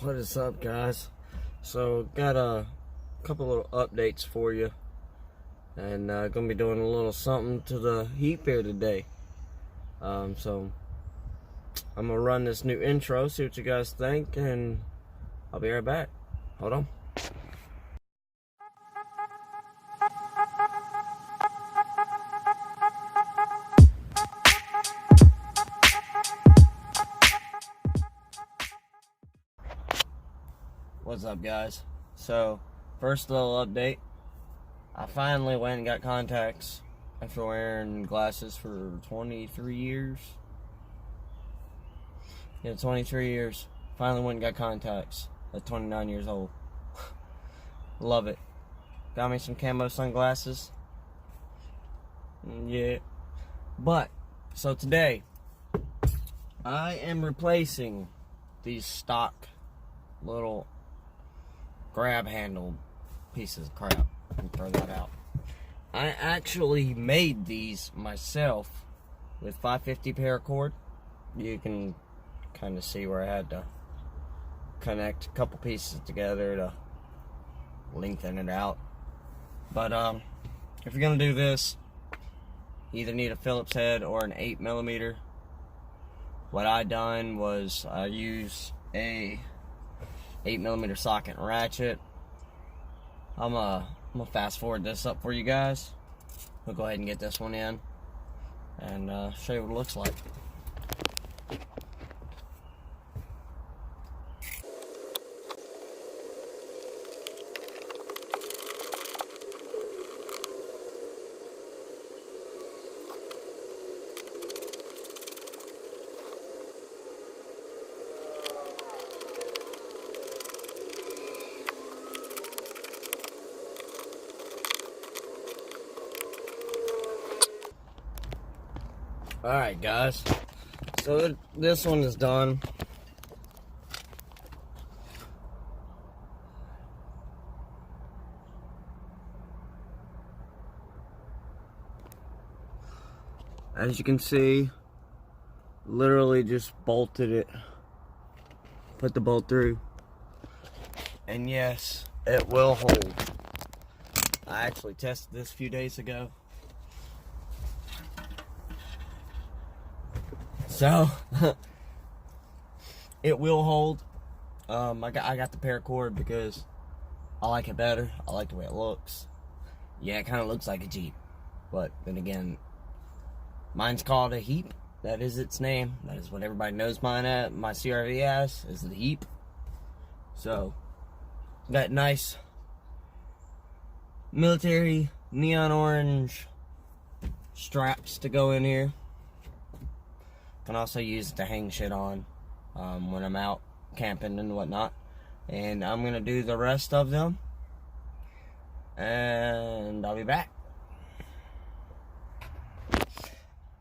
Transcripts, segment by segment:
What is up, guys? So got a couple little updates for you, and gonna be doing a little something to the heap here today. So I'm gonna run this new intro, see what you guys think, and I'll be right back. Hold on. What's up, guys? So first little update, I finally went and got contacts after wearing glasses for 23 years. Yeah, 23 years. Finally went and got contacts at 29 years old. Love it. Got me some camo sunglasses. Yeah. But, so today, I am replacing these stock little grab handle pieces of crap. And throw that out. I actually made these myself with 550 paracord. You can kind of see where I had to connect a couple pieces together to lengthen it out. But if you're gonna do this, you either need a Phillips head or an 8mm. What I done was I use a 8mm socket and ratchet. I'm gonna fast forward this up for you guys. We'll go ahead and get this one in and show you what it looks like. Alright, guys, so this one is done. As you can see, literally just bolted it, put the bolt through, and yes, it will hold. I actually tested this a few days ago. So, it will hold. I got the paracord because I like it better. I like the way it looks. Yeah, it kind of looks like a Jeep. But then again, mine's called a Heap. That is its name. That is what everybody knows mine at. My CRV as is the Heap. So, got nice military neon orange straps to go in here. Can also use it to hang shit on when I'm out camping and whatnot. And I'm gonna do the rest of them, and I'll be back.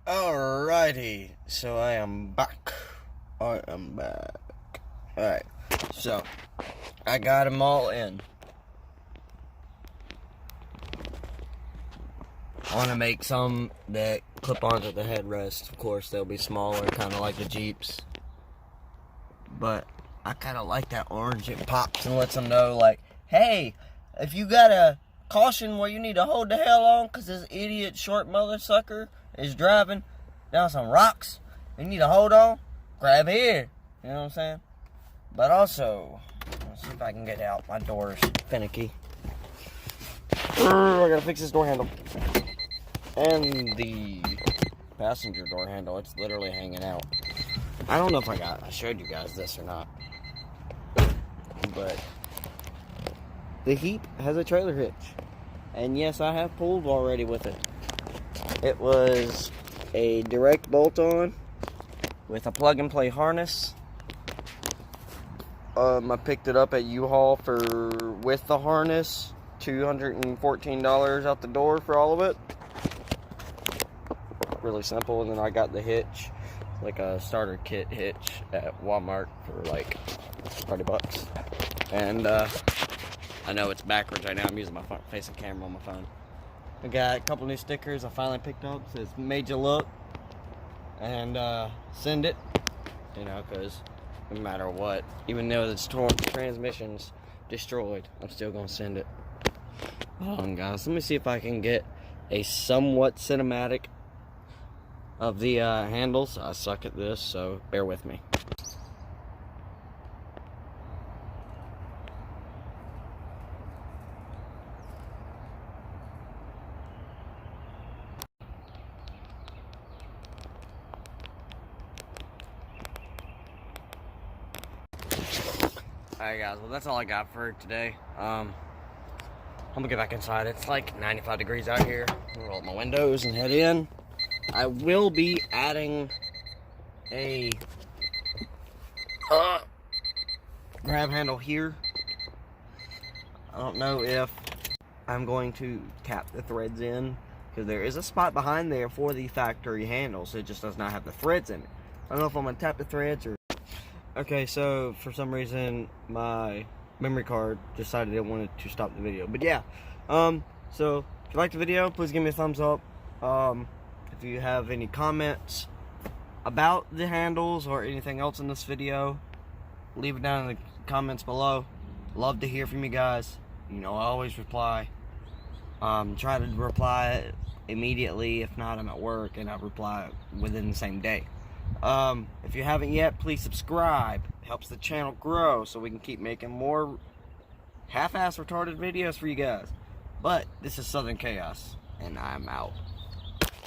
Alrighty, so I am back. Alright, so I got them all in. I want to make some that clip onto the headrest. Of course, they'll be smaller, kind of like the Jeeps. But I kind of like that orange. It pops and lets them know, like, hey, if you got a caution where you need to hold the hell on because this idiot short mother sucker is driving down some rocks, you need to hold on, grab here. You know what I'm saying? But also, let's see if I can get out. My door's finicky. I gotta fix this door handle. And the passenger door handle, it's literally hanging out. I don't know if I showed you guys this or not, but the Heap has a trailer hitch. And yes, I have pulled already with it. It was a direct bolt-on with a plug-and-play harness. I picked it up at U-Haul for, with the harness, $214 out the door for all of it. Really simple. And then I got the hitch, like a starter kit hitch at Walmart for like 30 bucks. And I know it's backwards right now. I'm using my facing camera on my phone. I got a couple new stickers I finally picked up. It says made you look, and send it, you know, because no matter what. Even though the transmission's destroyed, I'm still gonna send it. Hold on, guys. Let me see if I can get a somewhat cinematic of the handles. I suck at this, so bear with me. Alright guys, well that's all I got for today. I'm gonna get back inside. It's like 95 degrees out here. I'm gonna roll up my windows and head in. I will be adding a grab handle here. I don't know if I'm going to tap the threads in, because there is a spot behind there for the factory handles. It just does not have the threads in it. I don't know if I'm gonna tap the threads or... Okay, so for some reason my memory card decided it wanted to stop the video. But yeah, so if you liked the video, please give me a thumbs up. If you have any comments about the handles or anything else in this video, leave it down in the comments below. Love to hear from you guys. You know, I always reply. Try to reply immediately. If not, I'm at work and I reply within the same day. If you haven't yet, please subscribe. It helps the channel grow so we can keep making more half-ass retarded videos for you guys. But this is Southern Chaos, and I'm out.